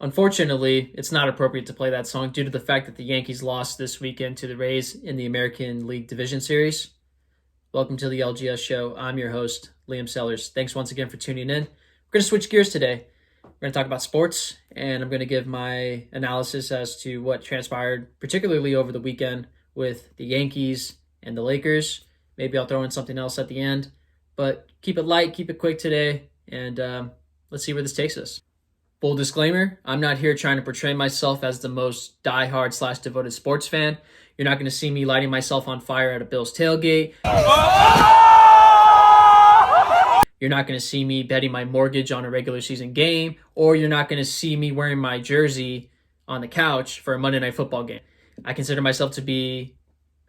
Unfortunately, it's not appropriate to play that song due to the fact that the Yankees lost this weekend to the Rays in the American League Division Series. Welcome to the LGS show. I'm your host, Liam Sellers. Thanks once again for tuning in. We're going to switch gears today. We're going to talk about sports, and I'm going to give my analysis as to what transpired, particularly over the weekend with the Yankees and the Lakers. Maybe I'll throw in something else at the end, but keep it light, keep it quick today, and let's see where this takes us. Full disclaimer, I'm not here trying to portray myself as the most diehard/devoted sports fan. You're not going to see me lighting myself on fire at a Bills tailgate. You're not going to see me betting my mortgage on a regular season game, or you're not going to see me wearing my jersey on the couch for a Monday Night Football game. I consider myself to be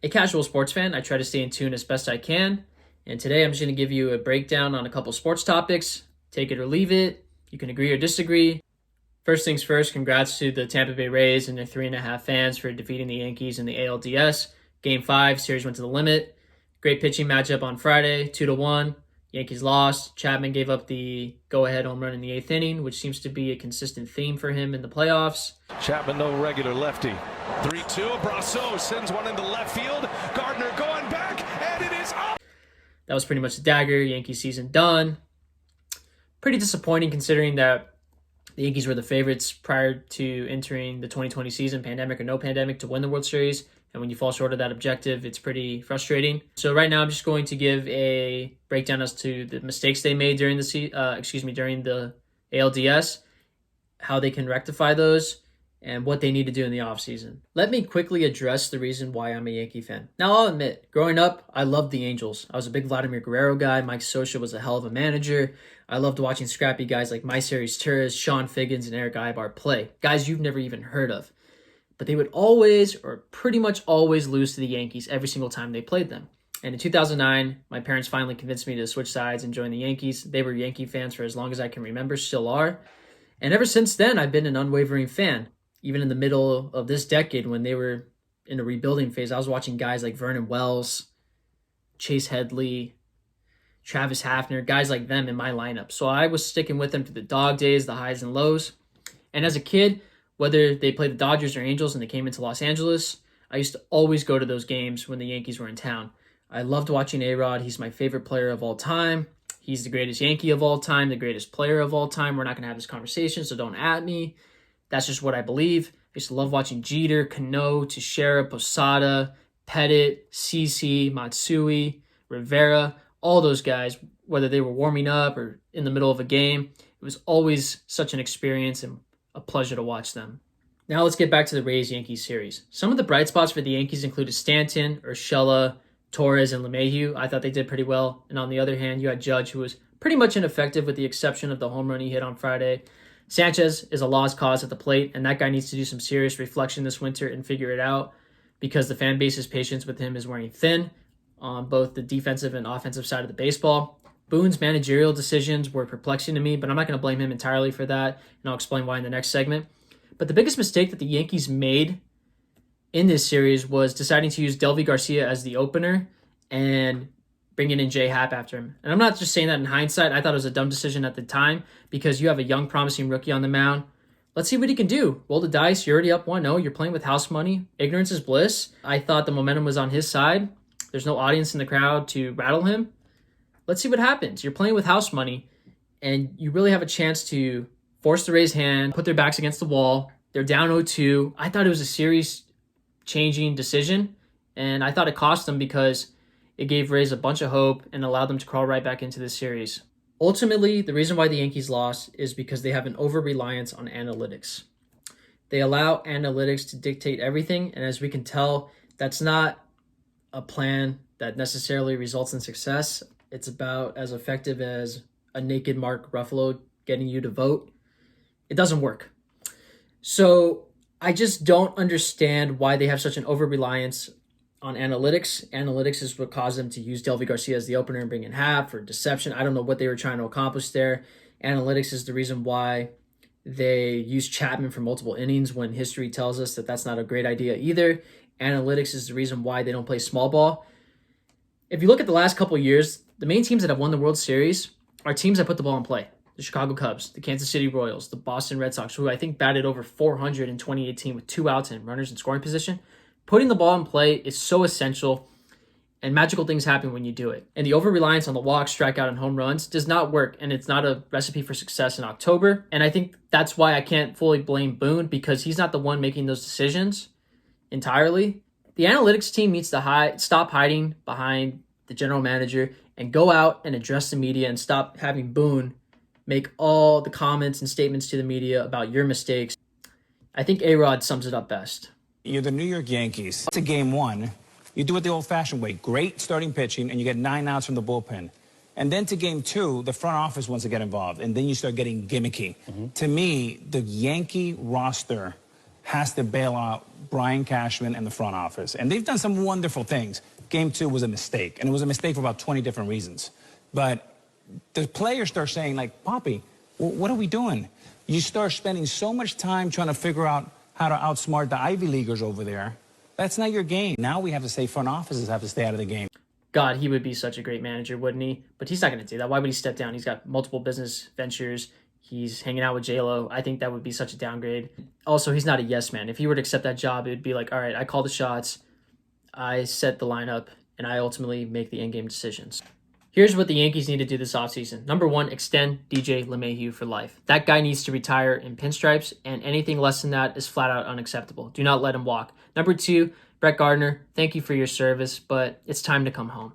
a casual sports fan. I try to stay in tune as best I can. And today I'm just going to give you a breakdown on a couple sports topics. Take it or leave it. You can agree or disagree. First things first, congrats to the Tampa Bay Rays and their 3.5 fans for defeating the Yankees in the ALDS. Game 5, series went to the limit. Great pitching matchup on Friday, 2-1. Yankees lost. Chapman gave up the go-ahead home run in the 8th inning, which seems to be a consistent theme for him in the playoffs. Chapman, no regular lefty. 3-2, Brasso sends one into left field. Gardner going back, and it is up. That was pretty much the dagger. Yankee season done. Pretty disappointing considering that the Yankees were the favorites prior to entering the 2020 season, pandemic or no pandemic, to win the World Series. And when you fall short of that objective, it's pretty frustrating. So right now, I'm just going to give a breakdown as to the mistakes they made during the ALDS, how they can rectify those, and what they need to do in the offseason. Let me quickly address the reason why I'm a Yankee fan. Now, I'll admit, growing up, I loved the Angels. I was a big Vladimir Guerrero guy. Mike Scioscia was a hell of a manager. I loved watching scrappy guys like Myceres Torres, Sean Figgins, and Eric Aybar play. Guys you've never even heard of. But they would always, or pretty much always, lose to the Yankees every single time they played them. And in 2009, my parents finally convinced me to switch sides and join the Yankees. They were Yankee fans for as long as I can remember, still are. And ever since then, I've been an unwavering fan. Even in the middle of this decade when they were in a rebuilding phase, I was watching guys like Vernon Wells, Chase Headley, Travis Hafner, guys like them in my lineup. So I was sticking with them through the dog days, the highs and lows. And as a kid, whether they played the Dodgers or Angels and they came into Los Angeles, I used to always go to those games when the Yankees were in town. I loved watching A-Rod. He's my favorite player of all time. He's the greatest Yankee of all time, the greatest player of all time. We're not going to have this conversation, so don't at me. That's just what I believe. I used to love watching Jeter, Cano, Teixeira, Posada, Pettit, CeCe, Matsui, Rivera, all those guys, whether they were warming up or in the middle of a game. It was always such an experience and a pleasure to watch them. Now let's get back to the Rays-Yankees series. Some of the bright spots for the Yankees included Stanton, Urshela, Torres, and LeMahieu. I thought they did pretty well. And on the other hand, you had Judge, who was pretty much ineffective with the exception of the home run he hit on Friday. Sanchez is a lost cause at the plate, and that guy needs to do some serious reflection this winter and figure it out because the fan base's patience with him is wearing thin on both the defensive and offensive side of the baseball. Boone's managerial decisions were perplexing to me, but I'm not going to blame him entirely for that, and I'll explain why in the next segment. But the biggest mistake that the Yankees made in this series was deciding to use Delvi Garcia as the opener and bringing in Jay Happ after him. And I'm not just saying that in hindsight. I thought it was a dumb decision at the time because you have a young, promising rookie on the mound. Let's see what he can do. Roll the dice. You're already up 1-0. You're playing with house money. Ignorance is bliss. I thought the momentum was on his side. There's no audience in the crowd to rattle him. Let's see what happens. You're playing with house money, and you really have a chance to force the Rays' hand, put their backs against the wall. They're down 0-2. I thought it was a series-changing decision, and I thought it cost them because it gave Rays a bunch of hope and allowed them to crawl right back into this series. Ultimately, the reason why the Yankees lost is because they have an over-reliance on analytics. They allow analytics to dictate everything, and as we can tell, that's not a plan that necessarily results in success. It's about as effective as a naked Mark Ruffalo getting you to vote. It doesn't work. So I just don't understand why they have such an over-reliance on analytics. Analytics is what caused them to use Delvi Garcia as the opener and bring in Happ for deception. I don't know what they were trying to accomplish there. Analytics is the reason why they use Chapman for multiple innings when history tells us that that's not a great idea either. Analytics is the reason why they don't play small ball. If you look at the last couple of years, the main teams that have won the World Series are teams that put the ball in play. the Chicago Cubs, the Kansas City Royals, the Boston Red Sox, who I think batted over 400 in 2018 with 2 outs and runners in scoring position. Putting the ball in play is so essential, and magical things happen when you do it. And the over-reliance on the walk, strikeout, and home runs does not work, and it's not a recipe for success in October. And I think that's why I can't fully blame Boone, because he's not the one making those decisions entirely. The analytics team needs to stop hiding behind the general manager and go out and address the media and stop having Boone make all the comments and statements to the media about your mistakes. I think A-Rod sums it up best. You're the New York Yankees. To game 1, you do it the old-fashioned way. Great starting pitching, and you get 9 outs from the bullpen. And then to game 2, the front office wants to get involved, and then you start getting gimmicky. To me, the Yankee roster has to bail out Brian Cashman and the front office. And they've done some wonderful things. Game 2 was a mistake, and it was a mistake for about 20 different reasons. But the players start saying, like, Poppy, what are we doing? You start spending so much time trying to figure out how to outsmart the Ivy Leaguers over there. That's not your game. Now we have to say front offices have to stay out of the game. God, he would be such a great manager, wouldn't he? But he's not going to do that. Why would he step down? He's got multiple business ventures. He's hanging out with J-Lo. I think that would be such a downgrade. Also, he's not a yes man. If he were to accept that job, it would be like, all right, I call the shots, I set the lineup, and I ultimately make the in-game decisions. Here's what the Yankees need to do this offseason. Number 1, extend DJ LeMahieu for life. That guy needs to retire in pinstripes, and anything less than that is flat out unacceptable. Do not let him walk. Number 2, Brett Gardner, thank you for your service, but it's time to come home.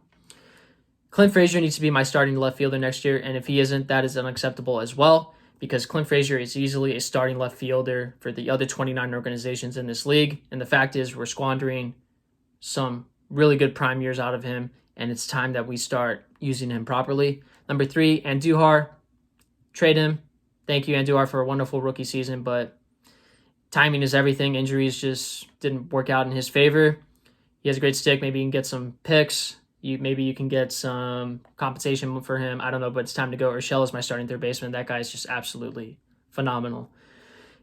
Clint Frazier needs to be my starting left fielder next year, and if he isn't, that is unacceptable as well, because Clint Frazier is easily a starting left fielder for the other 29 organizations in this league, and the fact is we're squandering some really good prime years out of him, and it's time that we start using him properly. Number 3, Andujar, trade him. Thank you, Andujar, for a wonderful rookie season, but timing is everything. Injuries just didn't work out in his favor. He has a great stick. Maybe you can get some picks. Maybe you can get some compensation for him. I don't know, but it's time to go. Urshela is my starting third baseman. That guy is just absolutely phenomenal.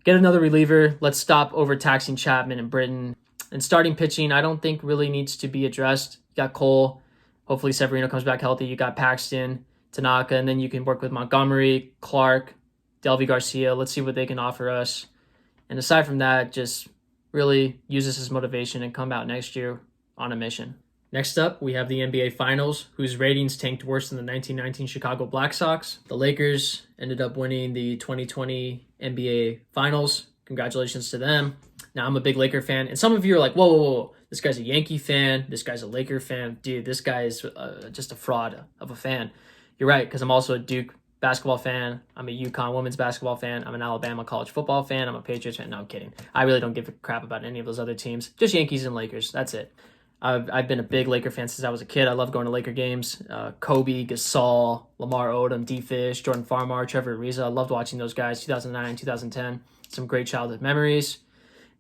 Get another reliever. Let's stop overtaxing Chapman and Britton. And starting pitching, I don't think really needs to be addressed. You got Cole. Hopefully Severino comes back healthy. You got Paxton, Tanaka, and then you can work with Montgomery, Clark, Delvey Garcia. Let's see what they can offer us. And aside from that, just really use this as motivation and come out next year on a mission. Next up, we have the NBA Finals, whose ratings tanked worse than the 1919 Chicago Black Sox. The Lakers ended up winning the 2020 NBA Finals. Congratulations to them. Now, I'm a big Laker fan, and some of you are like, whoa. This guy's a Yankee fan. This guy's a Laker fan. Dude, this guy is just a fraud of a fan. You're right, because I'm also a Duke basketball fan. I'm a UConn women's basketball fan. I'm an Alabama college football fan. I'm a Patriots fan. No, I'm kidding. I really don't give a crap about any of those other teams. Just Yankees and Lakers. That's it. I've been a big Laker fan since I was a kid. I love going to Laker games. Kobe, Gasol, Lamar Odom, D-Fish, Jordan Farmar, Trevor Ariza. I loved watching those guys, 2009, 2010. Some great childhood memories.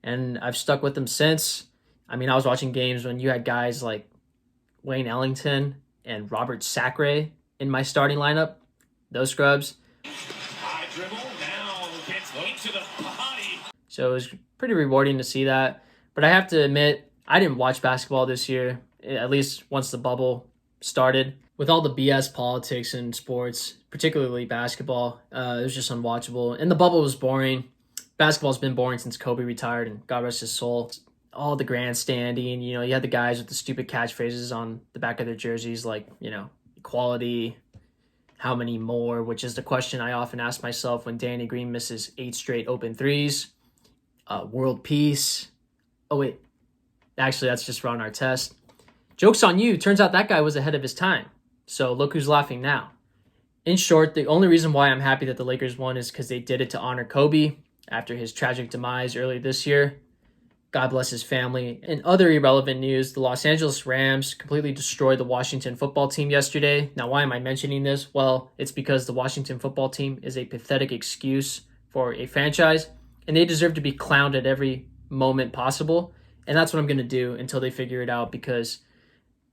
And I've stuck with them since. I mean, I was watching games when you had guys like Wayne Ellington and Robert Sacre in my starting lineup. Those scrubs. High dribble, now gets into the body. So it was pretty rewarding to see that. But I have to admit, I didn't watch basketball this year, at least once the bubble started. With all the BS politics in sports, particularly basketball, it was just unwatchable. And the bubble was boring. Basketball's been boring since Kobe retired, and God rest his soul. All the grandstanding, you had the guys with the stupid catchphrases on the back of their jerseys like, equality, how many more, which is the question I often ask myself when Danny Green misses 8 straight open threes. World peace. Oh, wait. Actually, that's just Ron Artest. Joke's on you. Turns out that guy was ahead of his time. So look who's laughing now. In short, the only reason why I'm happy that the Lakers won is because they did it to honor Kobe after his tragic demise earlier this year. God bless his family. In other irrelevant news, the Los Angeles Rams completely destroyed the Washington football team yesterday. Now, why am I mentioning this? Well, it's because the Washington football team is a pathetic excuse for a franchise, and they deserve to be clowned at every moment possible. And that's what I'm going to do until they figure it out, because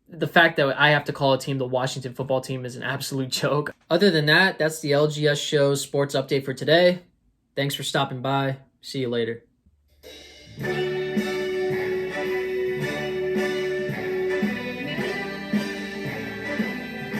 the fact that I have to call a team the Washington football team is an absolute joke. Other than that, that's the LGS Show sports update for today. Thanks for stopping by. See you later.